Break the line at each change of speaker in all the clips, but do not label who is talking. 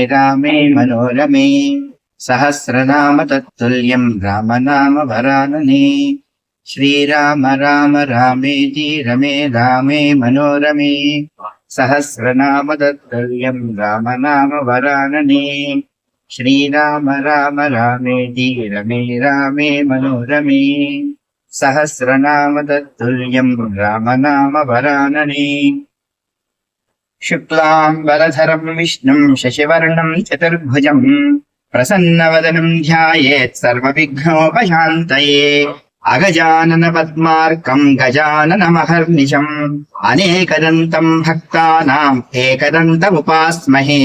रामे मनोरमे सहस्रनाम तत्तुल्यं रामनाम वरानने। श्रीराम राम रामेति रमे रामे मनोरमे सहस्रनाम तत्तुल्यं रामनाम वरानने। श्रीराम राम रामेति रमे रामे मनोरमे सहस्रनाम तत्तुल्यं रामनाम वरानने। शुक्लाम्बरधरं विष्णुं शशिवर्णं चतुर्भुजं प्रसन्नवदनं ध्यायेत् सर्वविघ्नोपशान्तये। अगजानन पद्मार्कं गजाननमहर्निशम् अनेकदन्तं भक्तानाम् एकदन्तमुपास्महे।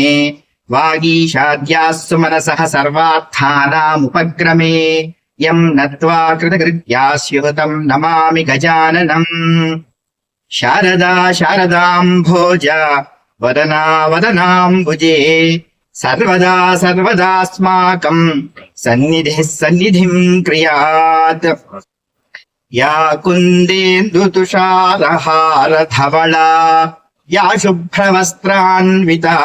वागीशाद्याः सुमनसः सर्वार्थानामुपक्रमे यं नत्वा कृतकृत्या स्युतं नमामि गजाननम्। शारदा शारदाम्भोजा वदना वदनाम्बुजे सर्वदा सर्वदास्माकं सन्निधिः सन्निधिं क्रियात्। या कुन्देन्दुतुषारहारधवला या शुभ्रवस्त्रान्विता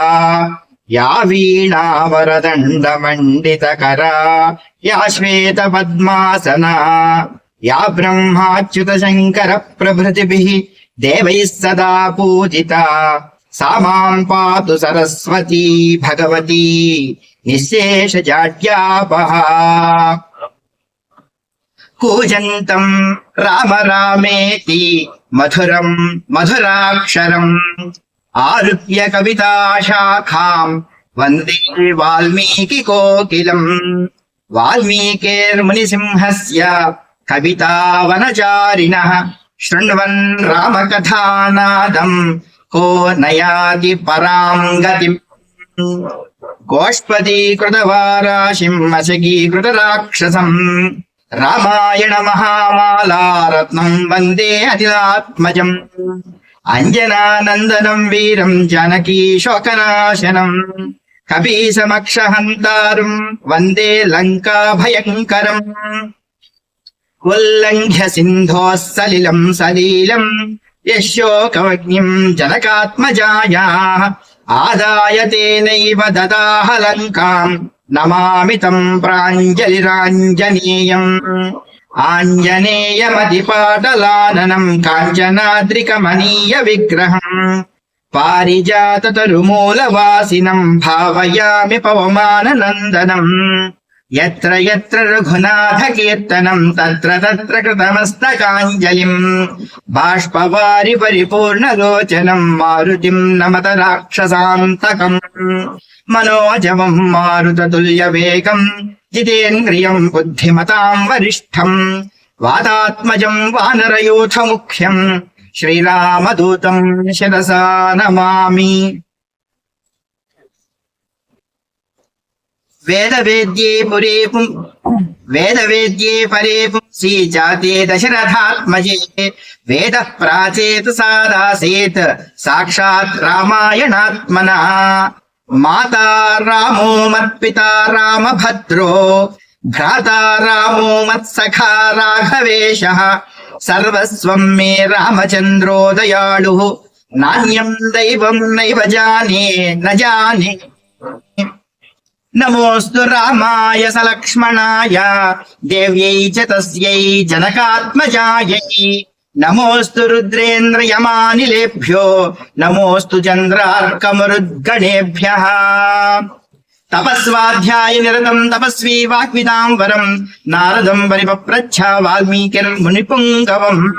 या वीणावरदण्डमण्डितकरा या श्वेतपद्मासना या ब्रह्माच्युतशङ्करप्रभृतिभिः देवैः सदा पूजिता सा मां पातु सरस्वती भगवती निःशेषजाड्यापहा। कूजन्तं राम रामेति मधुरं मधुराक्षरम् आरुह्य कविताशाखां वन्दे वाल्मीकिकोकिलम्। वाल्मीकिर्मुनिसिंहस्य कवितावनचारिणः शृण्वन् रामकथानादम् को नयाति परां गतिम्। गोष्पदीकृतवाराशिम् अशकीकृतराक्षसम् रामायणमहामालारत्नम् वन्दे अनिलात्मजम्। अञ्जनानन्दनं वीरं जानकीशोकनाशनम् कपीसमक्षहन्तारं वन्दे लङ्काभयङ्करम्। उल्लङ्घ्य सिन्धोः सलिलं सलीलं यशोकवग्निं जनकात्मजायाः आदाय तेनैव ददाह लङ्कां नमामि तं प्राञ्जलिराञ्जनेयम्। आञ्जनेयमतिपाटलाननं काञ्चनाद्रिकमनीय विग्रहम् पारिजाततरुमूलवासिनं भावयामि पवमाननन्दनम्। यत्र यत्र रघुनाथकीर्तनं तत्र तत्र कृतमस्तकाञ्जलिम्। बाष्पवारि परिपूर्णलोचनं मारुतिं नमत राक्षसान्तकम्। मनोजवं मारुततुल्यवेगं जितेन्द्रियं बुद्धिमतां वरिष्ठं वातात्मजं वानरयूथमुख्यं श्रीरामदूतं शिरसा नमामि। वेदवेद्ये परे पुंसि जाते दशरथात्मजे वेदः प्राचेत सादासेत् साक्षात् रामायणात्मना। माता रामो मत्पिता रामभद्रो भ्राता रामो मत्सखा राघवेशः सर्वस्वं मे रामचन्द्रो दयालुः नान्यं दैवं नैव जाने न जाने। नमोऽस्तु रामाय सलक्ष्मणाय देव्यै च तस्यै जनकात्मजायै। नमोऽस्तु रुद्रेन्द्रयमानिलेभ्यो नमोऽस्तु चन्द्रार्कमरुद्गणेभ्यः। तपस्वाध्याय निरतं तपस्वी वाग्विदां वरं नारदं परिपप्रच्छ वाल्मीकिर्मुनिपुङ्गवम्।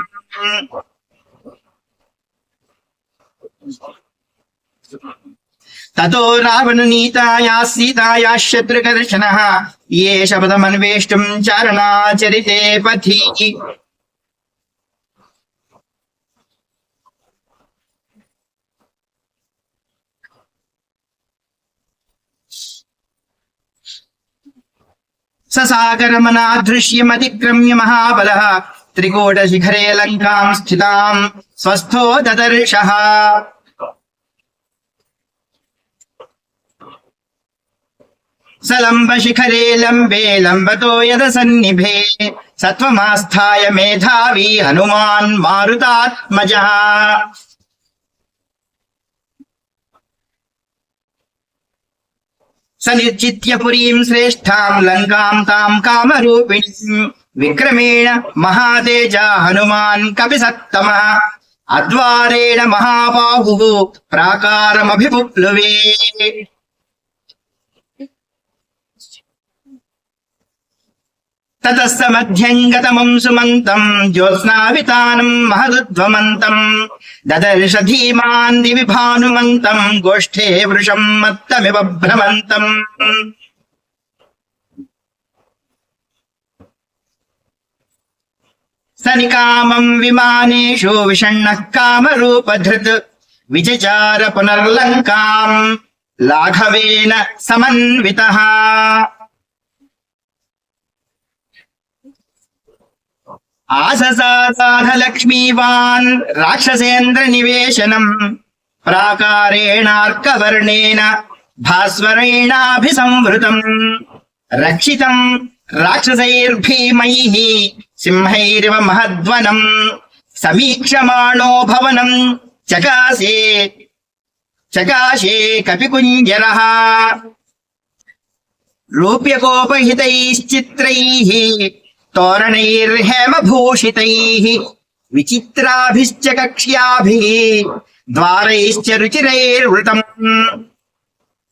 ततो रावणनीताया सीताया शत्रुकर्षणः ये शब्दमन्वेष्टुं चारणाचरिते पथि। ससागरमनादृश्यमतिक्रम्य महाबलः त्रिकूटशिखरे लङ्कां स्थितां स्वस्थो ददर्शः। सलम्ब शिखरे लम्बे लम्बतो यदसन्निभे सत्वमास्थाय मेधावी हनुमान् मारुतात्मजः। स निर्जित्य पुरीं श्रेष्ठां लङ्कां तां कामरूपिणीं विक्रमेण महातेजा हनुमान् कपिसत्तमः अद्वारेण महाबाहुः प्राकारमभिपुप्लुवे ततः स मध्यङ्गतमं सुमन्तम् ज्योत्स्नावितानम् महदुद्वमन्तम् ददर्श धीमान् दिवि भानुमन्तम् गोष्ठे वृषम् मत्तमिव भ्रमन्तम् स निकामम् विमानेषु विषण्णः कामरूपधृत् विचचार पुनर्लङ्काम् लाघवेन समन्वितः आससादाधलक्ष्मीवान् राक्षसेन्द्र निवेशनम् प्राकारेणार्कवर्णेन भास्वरेणाभिसंवृतम् रक्षितम् राक्षसैर्भीमैः सिंहैरिव महद्वनम् समीक्षमाणो भवनम् चकाशे कपिकुञ्जरः रूप्यकोपहितैश्चित्रैः तोरणैर्हेमभूषितैः विचित्राभिश्च कक्ष्याभिः द्वारैश्च रुचिरैर्वृतम्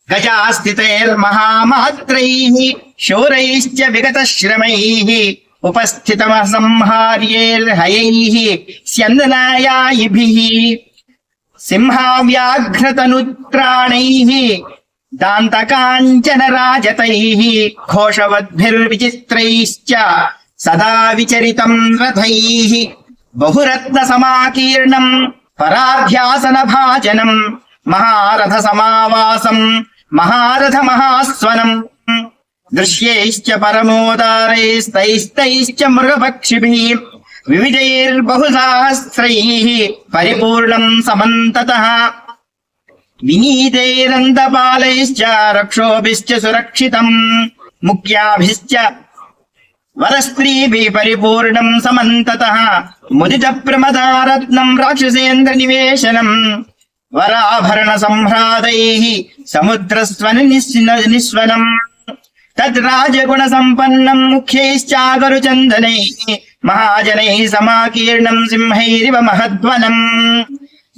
गजास्थितैर्महामात्रैः शूरैश्च विगतश्रमैः उपस्थितमसंहार्यैर्हयैः स्यन्दनायायिभिः सिंहाव्याघ्रतनुत्राणैः दान्तकाञ्चनराजतैः घोषवद्भिर्विचित्रैश्च सदा विचरितम् रथैः बहुरत्नसमाकीर्णम् पराध्यासनभाजनम् महारथसमावासम् महारथमहास्वनम् दृश्यैश्च परमोदारैस्तैस्तैश्च मृगपक्षिभिः विविधैर्बहुसहस्रैः परिपूर्णम् समन्ततः विनीतैरन्तपालैश्च रक्षोभिश्च सुरक्षितम् मुख्याभिश्च वरस्त्रीभिः परिपूर्णम् समन्ततः मुदितप्रमदारत्नम् राक्षसेन्द्र निवेशनम् वराभरणसम्भ्रातैः समुद्रस्वन निस्वनम् तद्राजगुणसम्पन्नम् मुख्यैश्चागरुचन्दनैः महाजनैः समाकीर्णम् सिंहैरिव महद्वनम्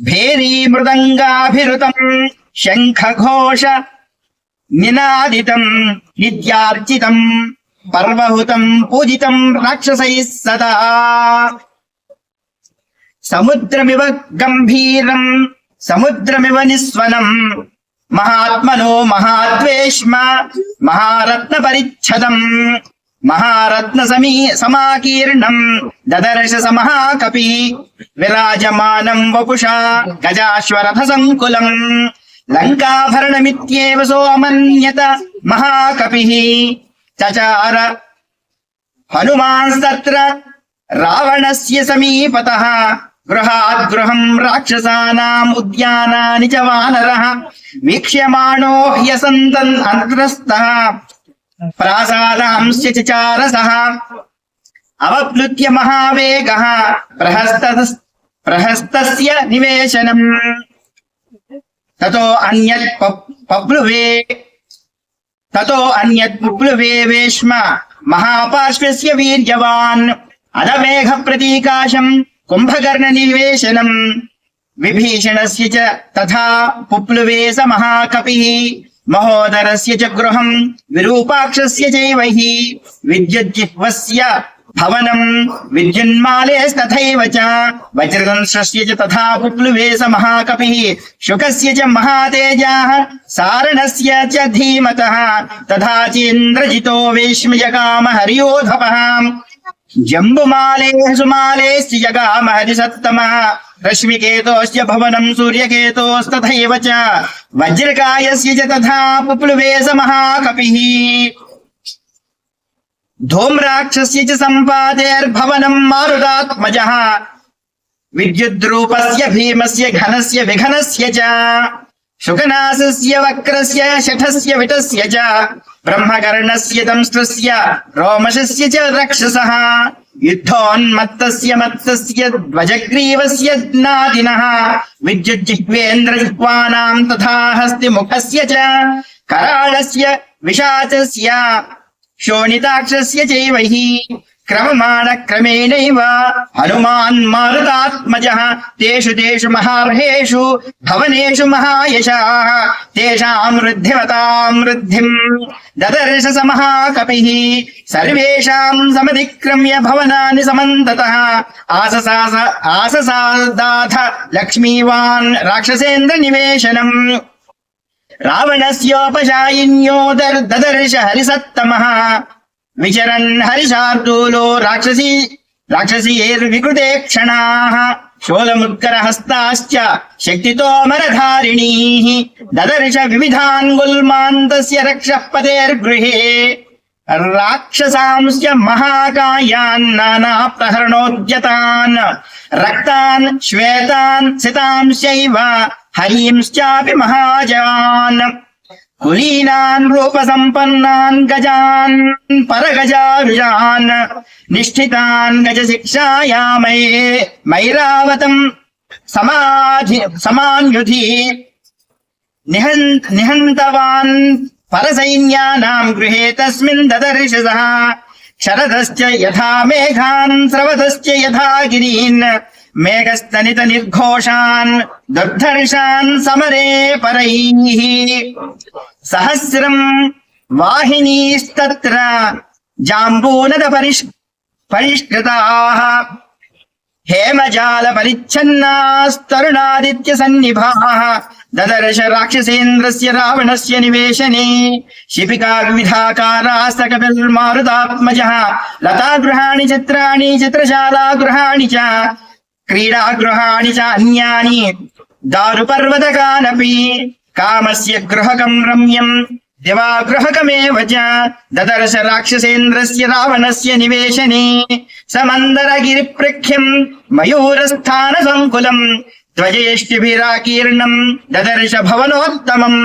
भेरी मृदङ्गाभिरुतम् शङ्खघोष निनादितम् नित्यार्चितम् पर्वहुतम् पूजितम् राक्षसैः सदा समुद्रमिव गम्भीरम् समुद्रमिव निस्वनम् महात्मनो महाद्वेष्म महारत्नपरिच्छदम् महारत्नसमाकीर्णम् ददर्श स महाकपिः विराजमानम् वपुषा गजाश्वरथसङ्कुलम् लङ्काभरणमित्येव सोऽमन्यत महाकपिः चचार हनुमांस्तत्र रावणस्य समीपतः गृहात् गृहम् राक्षसानाम् उद्यानानि च वानरः वीक्ष्यमाणो ह्यसन्तन् अन्तरस्तः प्रासादांश्च चचारसः अवप्लुत्य महावेगः प्रहस्तस्य निवेशनम् ततो अन्यत् पप्लुवे वेश्म महापार्श्वस्य वीर्यवान् अदमेघ प्रतीकाशम् कुम्भकर्णनिवेशनम् विभीषणस्य च तथा पुप्लुवे स महाकपिः महोदरस्य च गृहम् विरूपाक्षस्य चैव हि विद्युज्जिह्वस्य भवनम् विद्युन्मालेस्तथैव च वज्रदंश्रस्य च तथा पुप्लुवे स महाकपिः शुकस्य च महातेजाः सारणस्य च धीमतः तथा चेन्द्रजितो वेश्म जगाम हर्योधपः जम्बुमालेः सुमालेश्च जगाम हरिसत्तमः रश्मिकेतोश्च भवनम् सूर्यकेतोस्तथैव च वज्रकायस्य च तथा पुप्लुवे स महाकपिः धूम्राक्षस्य च सम्पातेर्भवनम् मारुतात्मजः विद्युद्रूपस्य भीमस्य घनस्य विघनस्य च शुकनासस्य वक्रस्य शठस्य विटस्य च ब्रह्मकर्णस्य दंष्ट्रस्य रोमशस्य च रक्षसः युद्धोन्मत्तस्य मत्तस्य ध्वजग्रीवस्य नादिनः विद्युज्जिह्वेन्द्रजिह्वानाम् तथा हस्तिमुखस्य च कराळस्य विशाचस्य शोणिताक्षस्य चैव हि क्रममाणक्रमेणैव हनुमान् मारुतात्मजः तेषु तेषु महार्हेषु भवनेषु महायशाः तेषां वृद्धिमतां वृद्धिम् ददर्श स महाकपिः सर्वेषां समतिक्रम्य भवनानि समन्ततः आससादाथ लक्ष्मीवान् राक्षसेन्द्रनिवेशनम् रावणस्योपशायिन्यो ददर्श हरिसत्तमः विचरन् हरिशार्दूलो राक्षसीर्विकृते क्षणाः शोलमुत्करहस्ताश्च शक्तितोमरधारिणीः ददर्श विविधान् गुल्मान्तस्य रक्षः पतेर्गृहे राक्षसांश्च महाकायान् नानाप्रहरणोद्यतान् रक्तान् श्वेतान् सितांश्चैव हरींश्चापि महाजान् कुलीनान् रूपसम्पन्नान् गजान् परगजारुजान् निष्ठितान् गजशिक्षायामैरावतम् समान्युधि निहन्तवान् परसैन्यानां गृहे तस्मिन् ददर्श सः शरदश्च यथा मेघान् स्रवतश्च यथा गिरीन् मेघस्तनित निर्घोषान् दुर्धर्षान् समरे परैः सहस्रं वाहिनीस्तत्र जाम्बूनद परिष्कृताः हेमजाल परिच्छन्नास्तरुणादित्य सन्निभाः ददर्श राक्षसेन्द्रस्य रावणस्य निवेशने शिपिका विविधाकारास्तकपिर्मारुतात्मजः लतागृहाणि चित्राणि चित्रशाला गृहाणि च क्रीडागृहाणि च अन्यानि दारुपर्वतकानपि कामस्य गृहकं रम्यम् दिवागृहकमेव च ददर्श राक्षसेन्द्रस्य रावणस्य निवेशने समन्दरगिरिप्रख्यम् मयूरस्थानसङ्कुलम् ध्वजेष्टिभिराकीर्णम् ददर्श भवनोत्तमम्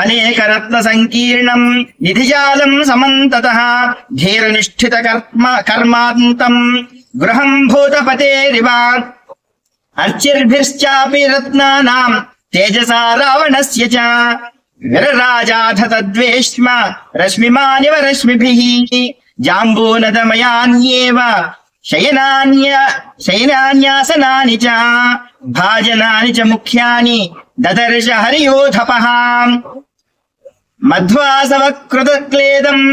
अनेकरत्नसङ्कीर्णम् निधिजालम् समन्ततः धीरनिष्ठितकर्मान्तम् गृहम् भूतपतेरिव अर्चिर्भिश्चापि रत्नानाम् तेजसा रावणस्य च विरराजाथ तद्वेश्म रश्मिमानिव रश्मिभिः जाम्बूनदमयान्येव शयनान्यासनानि च भाजनानि च मुख्यानि ददर्श हरियोधपः मध्वासवकृतक्लेदम्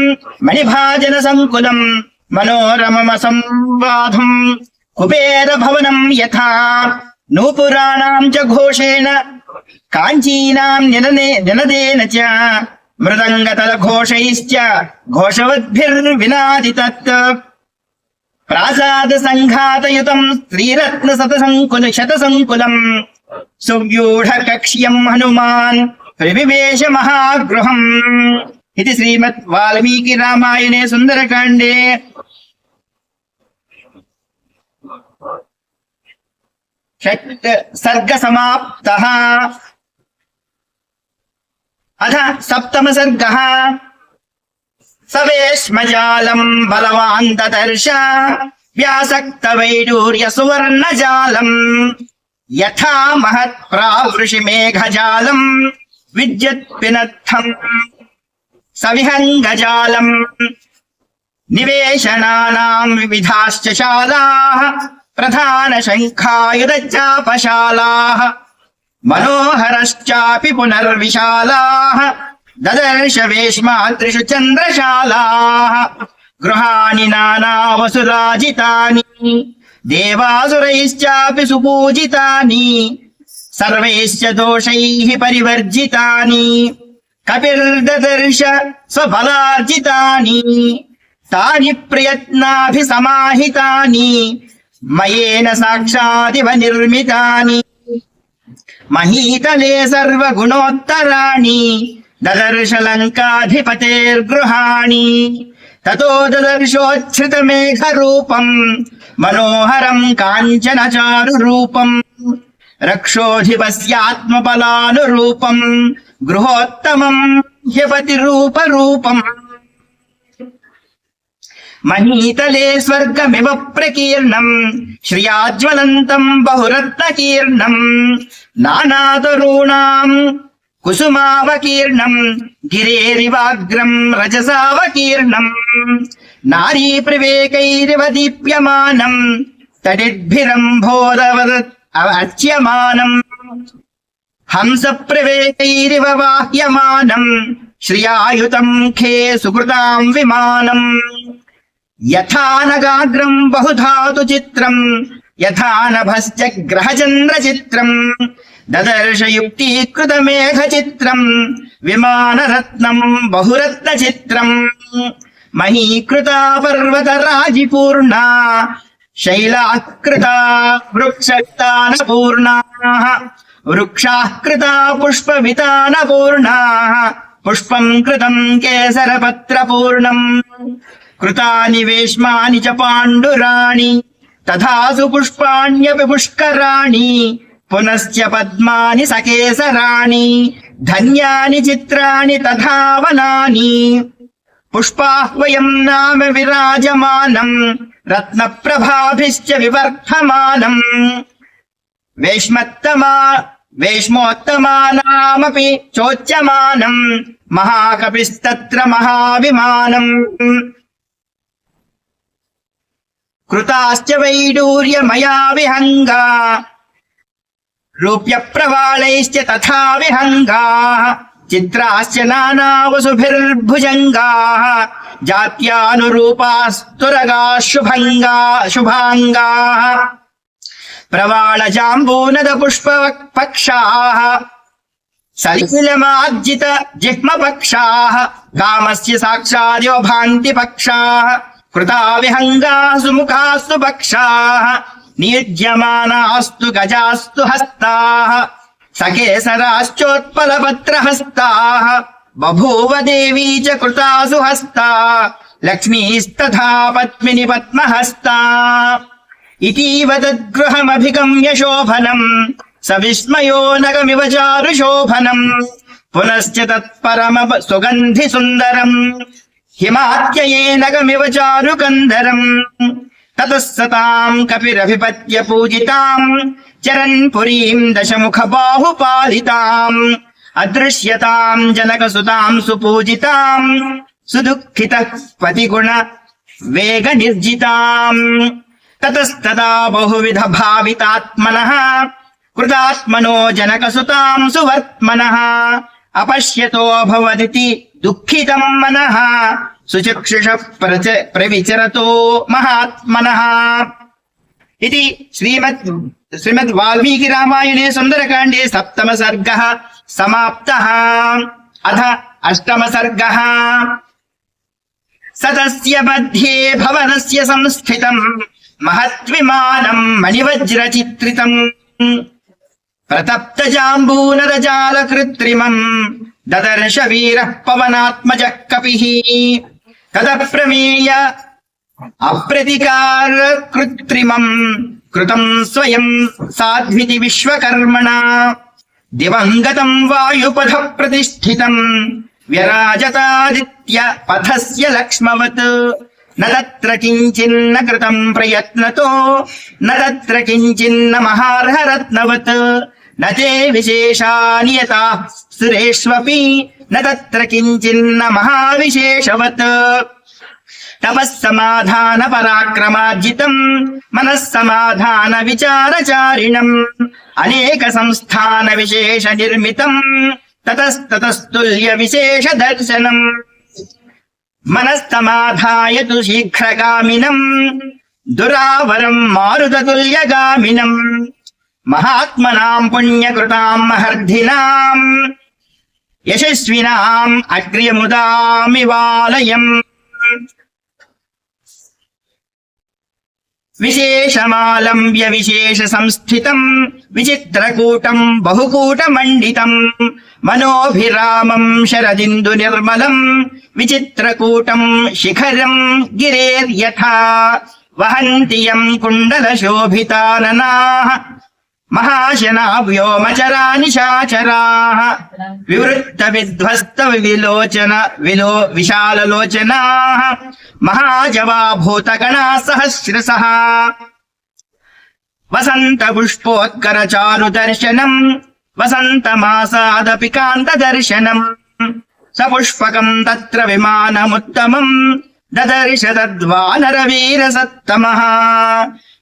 मणिभाजनसङ्कुलम् मनोरममसंवाधम् कुबेरभवनम् यथा नूपुराणाम् च घोषेण काञ्चीनाम् निनदेन च मृदङ्गतलघोषैश्च घोषवद्भिर्विनादितत् प्रासादसङ्घातयुतम् श्रीरत्नशतसङ्कुलम् सुव्यूढकक्ष्यम् हनुमान् विविवेश महागृहम् इति श्रीमद् वाल्मीकि रामायणे सुन्दरकाण्डे सर्ग समाप्तः। अथ सप्तम सर्गः सवेश्मजालम् बलवान् ददर्श व्यासक्तवैडूर्य सुवर्णजालम् यथा महत्प्रावृषिमेघजालम् विद्युत्पिनद्धम् सविहङ्गजालम् निवेशनानाम् विविधाश्च शालाः प्रधानशङ्खायुधचापशालाः मनोहरश्चापि पुनर्विशालाः ददर्श वेश्मात्रिषु चन्द्रशालाः गृहाणि नानावसुराजितानि देवासुरैश्चापि सुपूजितानि सर्वैश्च दोषैः परिवर्जितानि कपिर्ददर्श स्वबलार्जितानि तानि प्रयत्नाभिसमाहितानि मयेन साक्षादिव निर्मितानि महीतले सर्वगुणोत्तराणि ददर्श लङ्काधिपतेर्गृहाणि ततो ददर्शोच्छ्रितमेघरूपम् मनोहरम् काञ्चनचारुरूपम् रक्षोधिपस्यात्मबलानुरूपम् गृहोत्तमम् ह्यपतिरूपरूपम् महीतले स्वर्गमिव प्रकीर्णम् श्रियाज्वलन्तम् बहुरत्नकीर्णम् नानातरूणाम् కుసుమావకీర్ణం గిరేరివాగ్రం రజసావకీర్ణం నారీ ప్రవేకైరివ దీప్యమానం తడిద్భిరంభోదవదత్ అర్చ్యమానం హంస ప్రవేకైరివ వాహ్యమానం శ్రియాయుతం ఖే సుకృతాం విమానం యథా నగాగ్రం బహుధాతు చిత్రం యథా నభశ్చ గ్రహచంద్ర చిత్రం దదర్శ యుక్తీకృత మేఘ చిత్రం విమానరత్నం బహురత్న చిత్రం మహీకృత పర్వత రాజిపూర్ణ శైలాకృత వృక్షాన పూర్ణా వృక్షాకృత పుష్ప వితాన పూర్ణా పుష్పం కృతం కేసరపత్ర పూర్ణం కృతాని వేష్మాని చ పాండురాణి తథాసు పుష్పాణ్యపి పుష్కరాణి పునశ్చ పద్మాని సకేసరాణి ధన్యాని చిత్రాణి తథా వనాని పుష్పాహ్వయం నామ విరాజమానం రత్నప్రభాభిశ్చ వివర్ధమానం వేష్మోత్తమానామపి చోచ్యమానం మహాకపిస్తత్ర మహావిమానం కృతాశ్చ వైడూర్యమయా విహంగా రూప్య ప్రవాళైశ్చ తథా విహంగాః చిత్రాశ్చ నానావసుభిర్భుజంగాః జాత్యానురూపాస్తురగాः శుభాంగాः ప్రవాళజాంబూనద పుష్పపక్షాः సలిలమార్జిత జిహ్మపక్షాः కామస్య సాక్షాద్యో భాంతి పక్షాः కృతా విహంగాः సుముఖాస్తు పక్షాः నిర్జ్యమానాస్తు గజాస్తు హస్తాః సకేసరాశ్చోత్పలపత్రహస్తాః బభూవ దేవీ చ కృతాసు హస్తా లక్ష్మీస్తథా పద్మిని పద్మహస్తా ఇతీవ తద్గృహమభిగమ్య శోభనం సవిస్మయో నగమివ చారు శోభనం పునశ్చ తత్పరమ సుగంధి సుందరం హిమాత్యయే నగమివ చారు కందరం తతః సతాం కపిరభిపత్య పూజితాం చరన్ పురీం దశముఖ బాహుపాలితాం అదృశ్యతాం జనకసుతాం సుపూజితాం సుదుఃఖిత పతిగుణ వేగ నిర్జితాం తతస్తదా బహువిధ భావితాత్మనః కృతాత్మనో జనకసుతాం సువర్త్మనః అపశ్యతో భవదితి దుఃఖితం మనః సుచక్షుష ప్రవిచరతో మహాత్మనః ఇది శ్రీమద్ వాల్మీకి రామాయణే సుందరకాండే సప్తమ సర్గః సమాప్తః అథ అష్టమ సర్గః సతస్య మధ్యే భవనస్య సంస్థితం మహద్విమానం మణివజ్రచిత్రితం ప్రతప్త జాంబూనరజాల కృత్రిమం దదర్శ వీరః పవనాత్మజః కపిః తదప్రమేయ అప్రతికార కృత్రిమం కృతం స్వయం సాధ్వితి విశ్వకర్మణా దివంగతం వాయుపథ ప్రతిష్ఠితం వ్యరాజతాదిత్య పథస్య లక్ష్మవత్ న తత్ర కించిన్న కృతం ప్రయత్నతో న తత్ర కించిన్న మహార్హరత్నవత్ న తే విశేషాని యథా సురేష్వపి న తత్ర కించిన్న మహావిశేషవత్ తపస్సమాధాన పరాక్రమార్జితం మనస్సమాధాన విచారచారిణం అనేక సంస్థాన విశేష నిర్మితం తతస్తతస్తుల్య విశేష దర్శనం మనస్తమాధాయ తు శీఘ్రగామినం దురావరం మారుతతుల్యగామినం మహాత్మనాం పుణ్యకృతాం మహర్ధినాం యశస్వినాం అగ్ర్యముదామివాలయం విశేషమాలంబ్య విశేష సంస్థితం విచిత్రకూటం బహుకూటమండితం మనోభిరామం శరదిందు నిర్మలం విచిత్రకూటం శిఖరం గిరేర్యథా వహంతి యం కుండల శోభితాననాః మహాశనా వ్యోమచరా నిశాచరాః వివృత్త విధ్వస్త విశాలలోచనాః మహాజవా భూతగణా సహస్రశః వసంత పుష్పోత్కర చారు దర్శనం వసంతమాసాదపి కాంతదర్శనం సపుష్పకం తత్ర విమానముత్తమం దదర్శ తద్వానరవీరసత్తమః.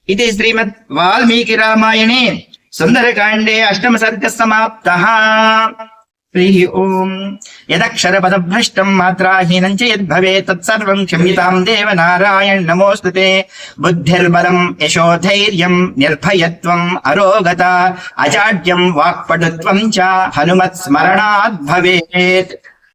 ఇది శ్రీమద్ వాల్మీకి రామాయణే సుందరకాండే అష్టమ సర్గ సమాప్తః. హరి ఓం. యదక్షరపదభ్రష్టం మాత్రాహీనం చ యద్భవేత్ తత్సర్వం క్షమ్యతాం దేవ నారాయణ నమోస్తుతే. బుద్ధిర్బలం యశోధైర్యం నిర్భయత్వం అరోగత అజాడ్యం వాక్పటుత్వం చ హనుమత్ స్మరణాద్ భవేత్.